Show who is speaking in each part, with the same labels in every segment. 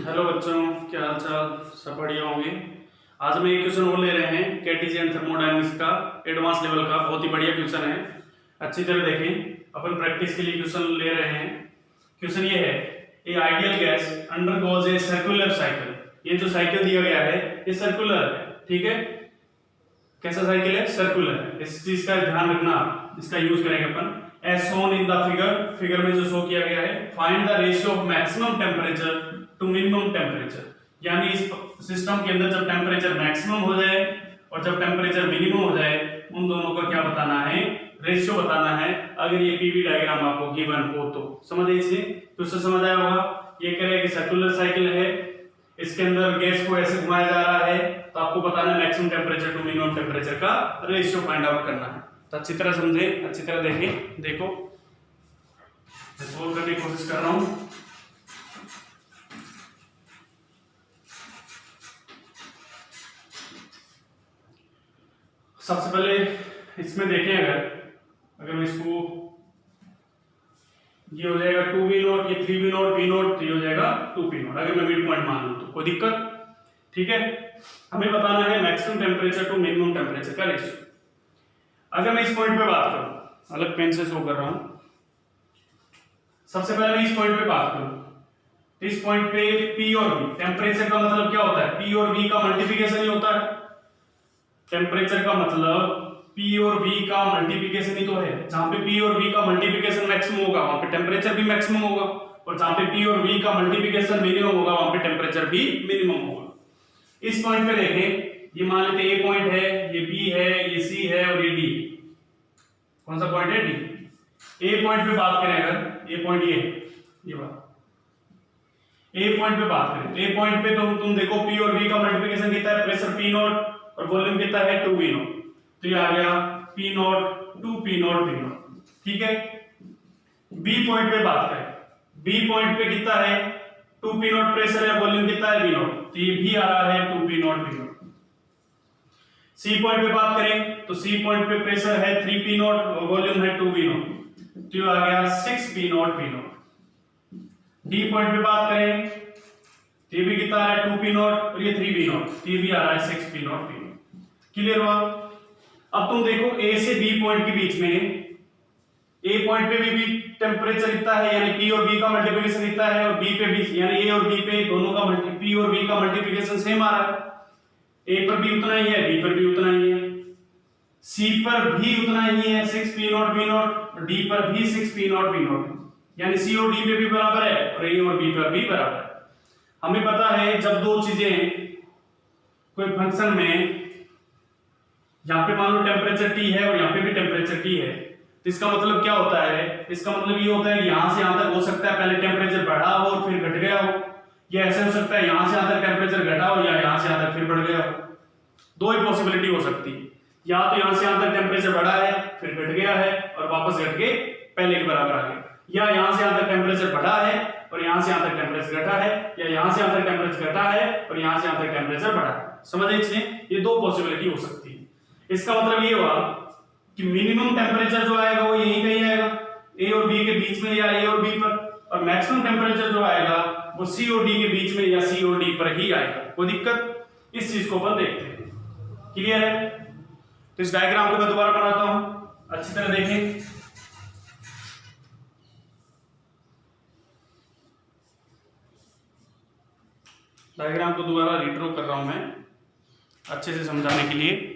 Speaker 1: Hello बच्चों, क्या हाल चाल? सब बढ़िया होंगे। आज हम एक क्वेश्चन और ले रहे हैं कार्टेशियन थर्मोडायनामिक्स का, एडवांस लेवल का। बहुत ही बढ़िया क्वेश्चन है, अच्छी तरह देखें। अपन प्रैक्टिस के लिए क्वेश्चन ले रहे हैं। क्वेश्चन ये है, a ideal gas undergoes a circular cycle. ये जो साइकिल दिया गया है ये सर्कुलर है, ठीक है। कैसा साइकिल है? सर्कुलर है। इस चीज का ध्यान रखना, इसका यूज करेंगे अपन। As shown in the figure में जो शो किया गया है, find the ratio of maximum temperature to minimum temperature. यानी इस सिस्टम के अंदर जब टेम्परेचर मैक्सिमम हो जाए और जब टेम्परेचर मिनिमम हो जाए, उन दोनों का क्या बताना है? रेशियो बताना है। अगर ये पीवी डायग्राम आपको गिवन हो तो समझ इसे तो उससे समझ आया होगा। ये कह रहे हैं कि सर्कुलर साइकिल है, इसके अंदर गैस को ऐसे घुमाया जा रहा है, तो आपको बताना है maximum temperature to minimum temperature का रेशियो फाइंड आउट करना है। तो अच्छी तरह समझे, अच्छी तरह देखें। देखो मैं सोल्व करने की कोशिश कर रहा हूं। सबसे पहले इसमें देखें, अगर मैं इसको, ये हो जाएगा 2v0, ये 3v0, v0, तो ये हो जाएगा 2p0। अगर मैं मिड पॉइंट मान लूं तो कोई दिक्कत? ठीक है। हमें बताना है maximum temperature to minimum temperature का रेशियो। अगर मैं इस पॉइंट पे बात करूं, अलग पेन से शो कर रहा हूं। सबसे पहले मैं इस पॉइंट पे बात करूं, इस पॉइंट पे P और V, टेम्परेचर का मतलब क्या होता है? P और V का मल्टीप्लिकेशन ही होता है। टेम्परेचर का मतलब P और V का मल्टीप्लिकेशन ही तो है। जहां पे P और V का मल्टीप्लिकेशन मैक्सिमम होगा वहां पे टेम्परेचर भी मैक्सिमम होगा, और जहां पे P और V का मल्टीप्लिकेशन मिनिमम होगा वहां पे टेम्परेचर भी मिनिमम होगा। इस पॉइंट पे देखें, ये मान लेते A पॉइंट है, ये B है, ये C है और ये D। कौन सा पॉइंट है? D। A पॉइंट पे बात करें, अगर ये पॉइंट ये बात A पॉइंट पे बात करें, A पॉइंट पे तुम देखो P और V का मल्टीप्लिकेशन कितना है? प्रेशर P0 और वॉल्यूम कितना है? 2v0। तो ये आ गया P0 2p0 v0, ठीक है। B पॉइंट पे बात करें, B पॉइंट पे कितना है? 2p0 प्रेशर है, वॉल्यूम कितना है? v0, तो ये भी आ रहा है 2p0 v0। C पॉइंट पे बात करें तो C पॉइंट पे प्रेशर है 3p0 और वॉल्यूम है 2v0, तो ये आ गया 6p0 v0। D पॉइंट पे बात करें तो ये भी कितना आ रहा है? 2p0 और ये 3v0, तो ये भी आ रहा है 6p0 v0। क्लियर हुआ? अब तुम देखो A से B पॉइंट के बीच में, A पॉइंट पे भी टेम्परेचर इतना है, यानी P और B का मल्टीप्लिकेशन इतना है, और B पे भी, यानी A और B पे दोनों का P और B का मल्टीप्लिकेशन सेम आ रहा है। A पर भी उतना ही है, B पर भी उतना ही है, C पर भी उतना ही है 6p0 v0, और D पर भी 6p0 v0, यानी C और D पे भी बराबर है और A और B पर भी बराबर है। हमें पता है जब दो चीजें कोई फंक्शन में, यहाँ पे मान लो टेम्परेचर T है और यहाँ पे भी टेम्परेचर T है, तो इसका मतलब क्या होता है? इसका मतलब ये होता है कि यहाँ से यहाँ तक हो सकता है पहले टेम्परेचर बढ़ा हो और फिर घट गया हो, या ऐसे हो सकता है यहाँ से यहाँ तक टेम्परेचर घटा हो या यहाँ से यहाँ तक फिर बढ़ गया हो। दो ही पॉसिबिलिटी हो सकती है, या तो यहाँ से यहाँ तक टेम्परेचर बढ़ा है फिर घट गया है और वापस घट के पहले के बराबर आ गया, या यहाँ से यहाँ तक टेम्परेचर बढ़ा है और यहाँ से यहाँ तक टेम्परेचर घटा है, या यहाँ से यहाँ तक टेम्परेचर घटा है और यहाँ से यहाँ तक टेम्परेचर बढ़ा है। समझे? इसमें ये दो पॉसिबिलिटी हो सकती है। इसका मतलब ये हुआ कि मिनिमम टेम्परेचर जो आएगा वो यहीं कहीं आएगा, A और B के बीच में या A और B पर, और मैक्सिमम टेम्परेचर जो आएगा वो C और D के बीच में या C और D पर ही आएगा। कोई दिक्कत? इस चीज को अपन देखते हैं। क्लियर है? तो इस डायग्राम को मैं दोबारा बनाता हूं, अच्छी तरह देखें। डायग्राम को दोबारा रिड्रॉ कर रहा हूं मैं अच्छे से समझाने के लिए।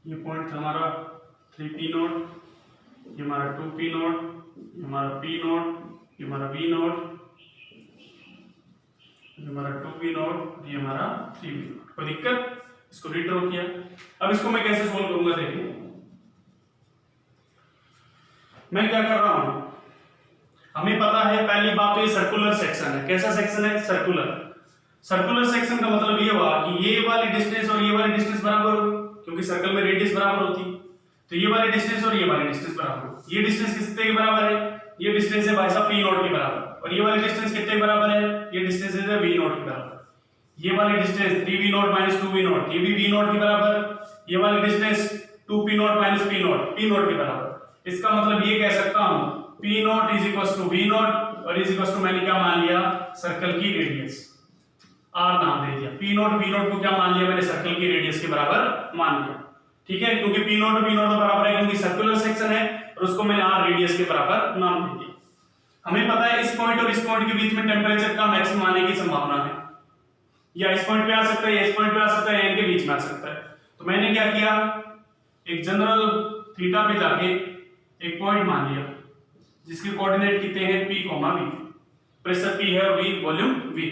Speaker 1: ये पॉइंट हमारा 3p0, ये हमारा 2p0, ये हमारा p0, ये हमारा v0, ये हमारा 2v0, ये हमारा 3v0। कोई दिक्कत? इसको रिड्रॉ किया। अब इसको मैं कैसे सोल्व करूंगा? देखिए मैं क्या कर रहा हूं, हमें पता है पहली बात तो ये सर्कुलर सेक्शन है। कैसा सेक्शन है? सर्कुलर। सर्कुलर सेक्शन का मतलब ये हुआ कि ये वाली डिस्टेंस और ये वाली डिस्टेंस बराबर होगी, क्योंकि सर्कल में रेडियस बराबर होती है। तो ये वाली डिस्टेंस और ये वाली डिस्टेंस बराबर हो। ये डिस्टेंस कितने के बराबर है? ये डिस्टेंस है भाई साहब p नॉट के बराबर। और ये वाली डिस्टेंस कितने के बराबर है? ये डिस्टेंस है v नॉट के बराबर। ये वाली distance 3v not minus 2v not, ये भी v नॉट के बराबर। ये वाली distance 2p naught minus p naught के बराबर। इसका मतलब ये कह सकता हूं p naught is equal to v naught और इज इक्वल टू मैंने क्या मान लिया? सर्कल की रेडियस r नाम दे दिया। p नॉट v नॉट को क्या मान लिया मैंने? सर्कल की रेडियस के बराबर मान लिया। ठीक है, क्योंकि p नॉट v नॉट बराबर है क्योंकि सर्कुलर सेक्शन है और उसको मैंने r रेडियस के बराबर नाम दे दिया। हमें पता है इस पॉइंट और इस पॉइंट के बीच में टेंपरेचर का मैक्सिमम आने की संभावना है, या इस पॉइंट पे आ सकता है या इस पॉइंट पे आ सकता है या इनके बीच में आ सकता है। तो मैंने क्या किया, एक जनरल थीटा पे जाके एक पॉइंट मान लिया जिसके कोऑर्डिनेट कितने हैं p, v। प्रेशर p है और v वॉल्यूम v।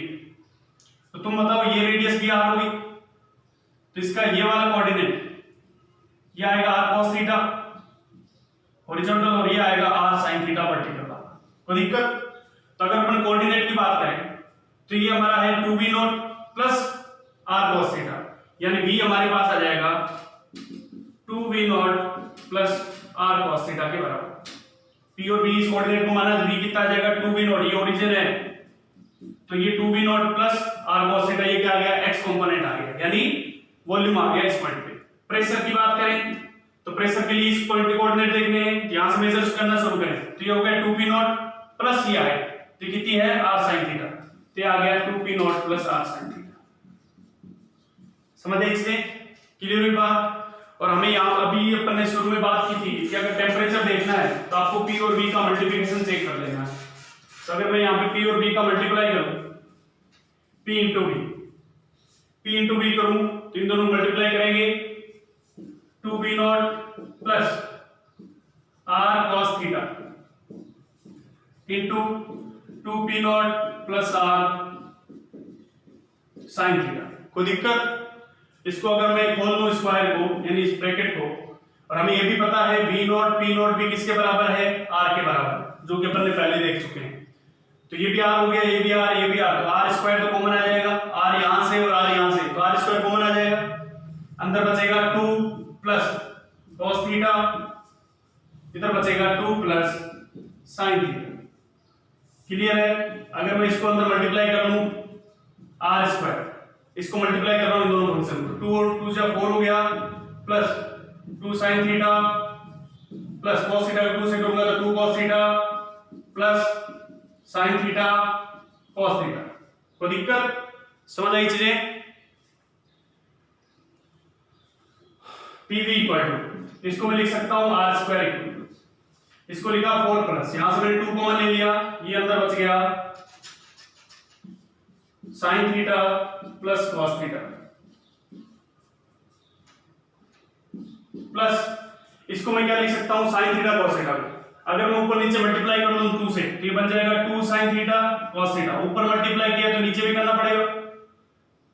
Speaker 1: तो तुम बताओ ये रेडियस भी r होगी, तो इसका ये वाला कोऑर्डिनेट ये आएगा r cos थीटा हॉरिजॉन्टल और ये आएगा r sin थीटा वर्टिकल। कोई दिक्कत? तो अगर अपन कोऑर्डिनेट की बात करें तो ये हमारा है 2v not plus r cos theta, यानी v हमारे पास आ जाएगा 2v not plus r cos theta के बराबर। p और v इस कोऑर्डिनेट को माना तो v कितना आ जाएगा? 2v नॉट, ये ओरिजिन है तो ये 2v not plus r cos theta, ये क्या आ गया? x कंपोनेंट आ गया, यानी वॉल्यूम आ गया इस पॉइंट पे। प्रेशर की बात करें तो प्रेशर के लिए इस पॉइंट के कोऑर्डिनेट देखने हैं, यहां से मेजर करना शुरू करें तो ये हो गया 2p नॉट प्लस ये आए तो कितनी है? r sin थीटा, तो ये आ गया 2p not plus r sin theta. समझ आए इससे? क्लियर हुई बात? और हमें यहां अभी अपन ने शुरू में बात की थी कि अगर टेंपरेचर देखना है तो आपको p और v का मल्टीप्लिकेशन चेक कर लेना है। तो अगर मैं यहां पे p और v का मल्टीप्लाई करूं, p into v करूं तो इन दोनों मल्टीप्लाई करेंगे 2v not plus r cos theta into 2p not plus r sin theta. कोई दिक्कत? इसको अगर मैं खोल दूं स्क्वायर को यानी इस ब्रैकेट को, और हमें ये भी पता है v नॉट p नॉट भी किसके बराबर है? r के बराबर, जो कि अपन ने पहले देख चुके हैं। तो ये भी r हो गया, ये भी r, ये भी r, तो r स्क्वायर तो कॉमन आ जाएगा, r यहां से और r यहां से, तो r स्क्वायर कॉमन आ जाएगा। अंदर बचेगा 2 प्लस cos थीटा, इधर बचेगा 2 प्लस sin थीटा। क्लियर है? अगर मैं इसको अंदर मल्टीप्लाई कर लूं r स्क्वायर, इसको मल्टीप्लाई कर रहा हूं इन दोनों फंक्शन को, 2 और 2 जा 4 हो गया plus 2 sin theta plus cos theta को 2 से करूंगा तो 2 cos theta plus sin theta cos theta. कोई दिक्कत? समझ आई चीजें? pv इक्वल टू, इसको मैं लिख सकता हूं r स्क्वायर, इसको लिखा 4 प्लस, यहां से मैंने 2 कॉमन ले लिया, ये अंदर बच गया sin theta plus cos theta plus इसको मैं क्या लिख सकता हूं? sin theta cos theta. अगर मैं ऊपर नीचे मल्टीप्लाई कर लूं 2 से तो ये बन जाएगा 2 sin थीटा cos थीटा। ऊपर मल्टीप्लाई किया तो नीचे भी करना पड़ेगा,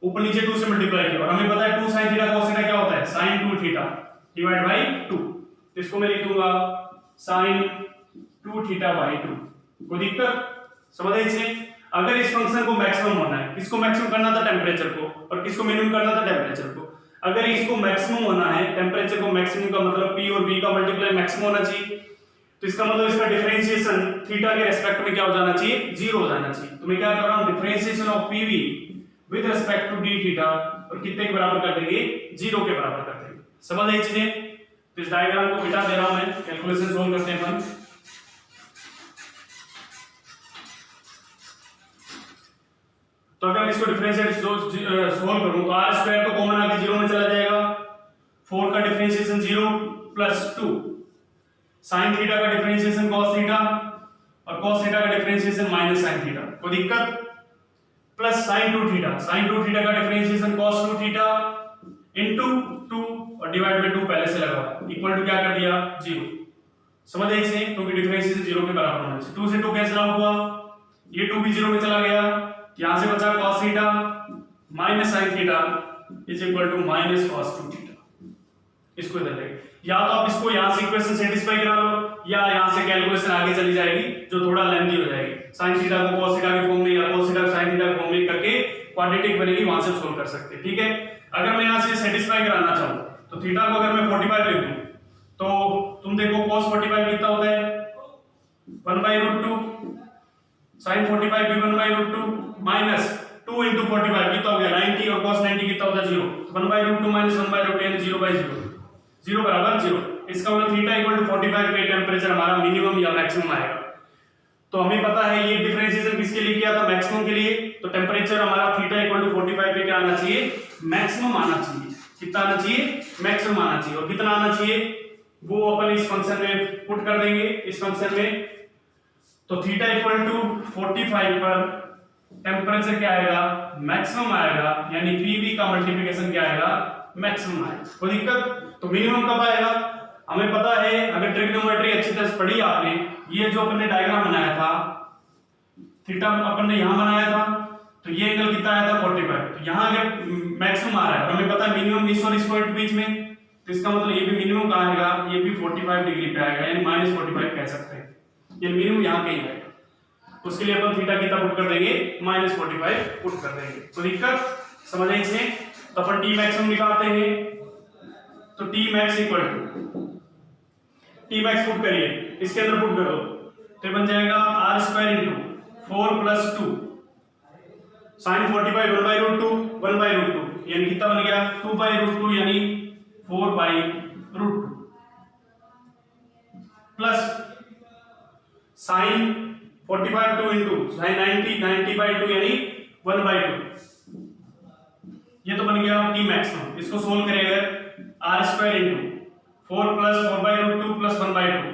Speaker 1: ऊपर नीचे 2 से मल्टीप्लाई किया, और हमें पता है 2 sin थीटा cos थीटा क्या होता है? sin 2 theta divide by 2। तो इसको मैं लिख दूंगा sin 2 थीटा बाय 2। कोई दिक्कत? समझ आई इसे? अगर इस फंक्शन को मैक्सिमम होना है, किसको मैक्सिमम करना था? टेंपरेचर को, और किसको मिनिमम करना था? टेंपरेचर को। अगर इसको मैक्सिमम होना है, टेंपरेचर को मैक्सिमम का मतलब p और v का मल्टीप्लाई मैक्सिमम होना चाहिए, तो इसका मतलब इसका डिफरेंशिएशन थीटा के रेस्पेक्ट में क्या हो जाना चाहिए? 0 हो जाना चाहिए। तो मैं क्या कर रहा हूं? Differentiation of pv with respect to d theta, और कितने के बराबर कर देंगे? 0 के बराबर कर देंगे। समझ आई चीजें? तो इस डायग्राम को मिटा दे रहा हूं मैं, कैलकुलेशन सोल्व करते हैं अपन। तो अगर इसको डिफरेंशिएट सोल्व करूं तो r स्क्वायर तो कॉमन आके 0 में चला जाएगा, 4 का डिफरेंशिएशन 0 प्लस 2 sin थीटा का डिफरेंशिएशन cos थीटा, और cos थीटा का डिफरेंशिएशन माइनस sin थीटा। कोई दिक्कत? Plus sin 2 theta, sin 2 theta का डिफरेंशिएशन cos 2 थीटा इनटू 2 और डिवाइड बाय 2 पहले से लगा इक्वल टू क्या कर दिया? 0। समझ आई इसे? क्योंकि डिफरेंशिएशन 0 के बराबर होना चाहिए। 2 से 2 कैंसिल आउट हुआ, ये 2 भी 0 में चला गया, यहां से बचा cos theta minus sin theta is equal to minus cos 2 theta. इसको इधर लेंगे, या तो आप इसको यहां से इक्वेशन सेटिस्फाई करा लो, या यहां से कैलकुलेशन आगे चली जाएगी जो थोड़ा लेंथी हो जाएगी। sin थीटा को cos थीटा के फॉर्म में या cos थीटा को sin थीटा के फॉर्म में करके क्वाड्रेटिक बनेगी, वहां से सोल्व कर सकते हैं। ठीक है? अगर मैं यहां से सेटिस्फाई कराना चाहूं तो थीटा को अगर मैं 45 लिख दूं तो तुम देखो cos 45 कितना होता है 1/√2, sin 45 भी 1/√2 माइनस 2 into 45 कितना हो गया 90 और cos 90 कितना होता है 0, 1/√2 माइनस 1/√2 यानी 0/0, 0 बराबर 0। इसका मतलब थीटा इक्वल टू 45 पे टेम्परेचर हमारा मिनिमम या मैक्सिमम आएगा। तो हमें पता है ये डिफरेंशिएशन किसके लिए किया था, मैक्सिमम के लिए। तो टेम्परेचर हमारा थीटा इक्वल टू 45 पे क्या आना चाहिए, मैक्सिमम आना चाहिए। कितना आना चाहिए, मैक्सिमम आना चाहिए। और कितना आना चाहिए वो अपन इस फंक्शन में पुट कर देंगे, इस फंक्शन में। तो थीटा इक्वल टू 45 पर टेम्परेचर क्या आएगा, मैक्सिमम आएगा, यानी पीवी का मल्टीप्लिकेशन क्या आएगा, मैक्सिमम आएगा। कोई दिक्कत? तो मिनिमम कब आएगा, हमें पता है, अगर ट्रिग्नोमेट्री अच्छी तरह से पढ़ी आपने, ये जो अपन ने डायग्राम बनाया था, थीटा अपन ने यहां बनाया था, तो ये एंगल कितना आया था 45। तो यहां अगर मैक्सिमम आ रहा है और हमें पता है मिनिमम इस और इस पॉइंट के बीच में, तो इसका मतलब ये भी मिनिमम कहां आएगा, ये भी 45 डिग्री पे आएगा, यानी -45 कह सकते हैं। ये मिनिमम यहां कहीं आएगा। उसके लिए अपन थीटा कितना पुट कर देंगे, -45 पुट कर देंगे। तो दिक्कत समझ आई इसमें? तो अपन टी मैक्सिमम निकालते हैं। तो T max equal to T max put करिए, इसके अंदर पुट करो, तो बन जाएगा r² इंटू 4 + 2 sin 45 1/√2 1/√2 यानी कितना बन गया 2/√2 यानी 4/√2 प्लस sin 45 2 इंटू sin 90 90/2 यानी 1/2। ये तो बन गया टी मैक्सिमम। इसको सोल्व करेंगे r² इंटू 4 + 4/√2 + 1/2,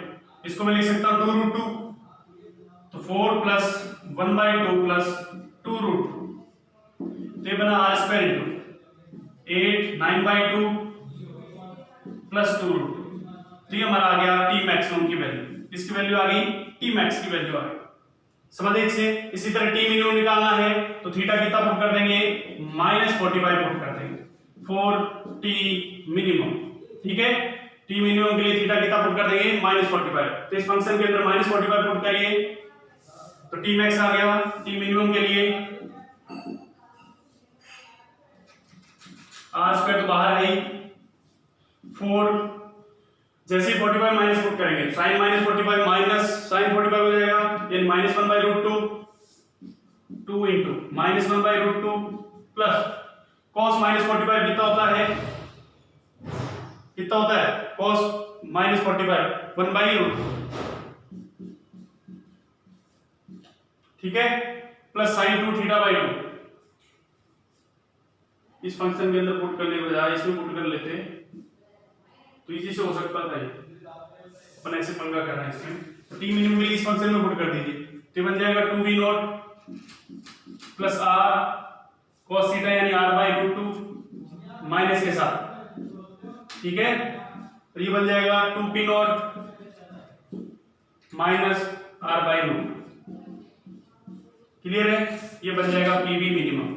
Speaker 1: इसको मैं लिख सकता हूं 2√2, तो 4 + 1/2 + 2√2, तो ये बना r² इंटू 8 9/2 + 2√2। तो ये हमारा आ गया टी मैक्सिमम की वैल्यू। इसकी वैल्यू आ गई, टी मैक्स की वैल्यू आ गई। समझे इसे? इसी तरह टी मिनिमम निकालना है, तो थीटा कितना पुट कर देंगे, -45 पुट कर देंगे, 4 टी मिनिमम। ठीक है, टी मिनिमम के लिए थीटा कितना पुट कर देंगे, -45। तो इस फंक्शन के अंदर -45 पुट करिए, तो टी मैक्स आ गया। टी मिनिमम के लिए r² तो बाहर है ही, 4 जैसे ही 45 माइनस पुट करेंगे, sin -45 माइनस sin 45 हो जाएगा, यानी -1/√2 2 इंटू -1/√2 प्लस cos -45 कितना होता है, कितना होता है cos -45 1/√2, ठीक है, प्लस sin 2 θ/2। इस फंक्शन के अंदर पुट करने के बजाय इसमें पुट कर लेते तो इजी से हो सकता था। ये अपन ऐसे पंगा कर रहे हैं इसमें। तो टी मिनिमम इस फंक्शन में पुट कर दीजिए, तो बन जाएगा 2v0 plus r cos theta यानी r/√2 माइनस के साथ, ठीक है। तो ये बन जाएगा 2p0 माइनस r/√2। क्लियर है? ये बन जाएगा पीवी मिनिमम।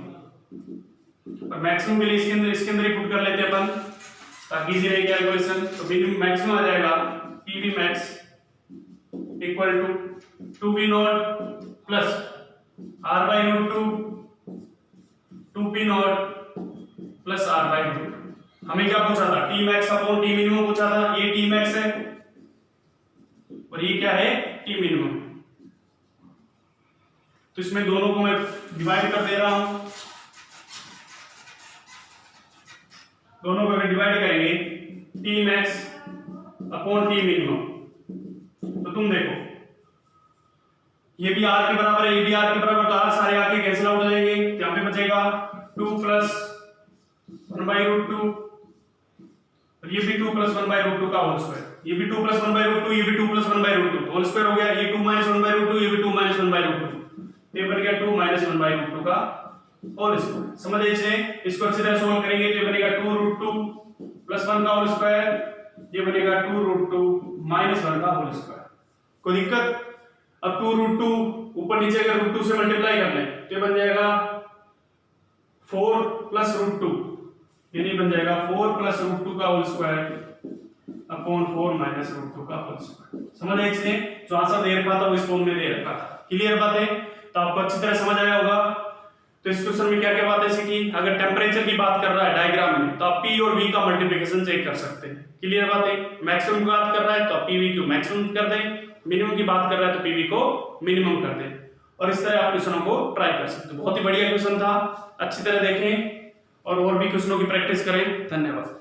Speaker 1: और मैक्सिमम के लिए इसके अंदर ही पुट कर लेते हैं अपन, ताकि इजी रहे कैलकुलेशन। तो मिनिमम मैक्सिमम आ जाएगा PV max equal to 2v0 plus r/√2 2p0 plus r/√2। हमें क्या पूछा था, T max upon T minimum पूछा था। ये टी मैक्स है और ये क्या है, टी मिनिमम। तो इसमें दोनों को मैं डिवाइड कर दे रहा हूं। दोनों को अगर डिवाइड करेंगे T max upon T minimum, तो तुम देखो ये भी r के बराबर है, ये भी r के बराबर, तो r सारे आके कैंसिल आउट हो जाएंगे। तो यहां पे बचेगा 2 + 1/√2 और ये भी 2 + 1/√2 का होल स्क्वायर, ये भी 2 + 1/√2, ये भी 2 + 1/√2 होल स्क्वायर हो गया। ये 2 - 1/√2, ये भी 2 - 1/√2, ये बन गया 2 - 1/√2 का होल स्क्वायर। समझ इसे? इसको अच्छी तरह सोल्व करेंगे तो ये बनेगा 2√2 + 1 का होल स्क्वायर, ये बनेगा 2√2 - 1 का होल स्क्वायर। कोई दिक्कत? अब 2√2 ऊपर नीचे अगर √2 से मल्टीप्लाई कर लें तो ये बन जाएगा 4 + √2, यानी बन जाएगा 4 + √2 का होल स्क्वायर अपॉन 4 - √2 का होल स्क्वायर। समझ आए इसे? जो आंसर दे रखा था वो इस फॉर्म में दे रखा था। क्लियर बात है? तो आपको अच्छी तरह समझ आया होगा। तो इस क्वेश्चन में क्या क्या बात है कि अगर टेम्परेचर की बात कर रहा है डायग्राम में तो आप पी और वी का मल्टीप्लिकेशन चेक कर सकते हैं। क्लियर बात है। मैक्सिमम की बात कर रहा है तो आप पीवी को मैक्सिमम कर दें, मिनिमम की बात कर रहा है तो पीवी को मिनिमम कर दें, और इस तरह आप क्वेश्चनों को ट्राई कर सकते हो। बहुत ही बढ़िया क्वेश्चन था, अच्छी तरह देखें और भी क्वेश्चनों की प्रैक्टिस करें। धन्यवाद।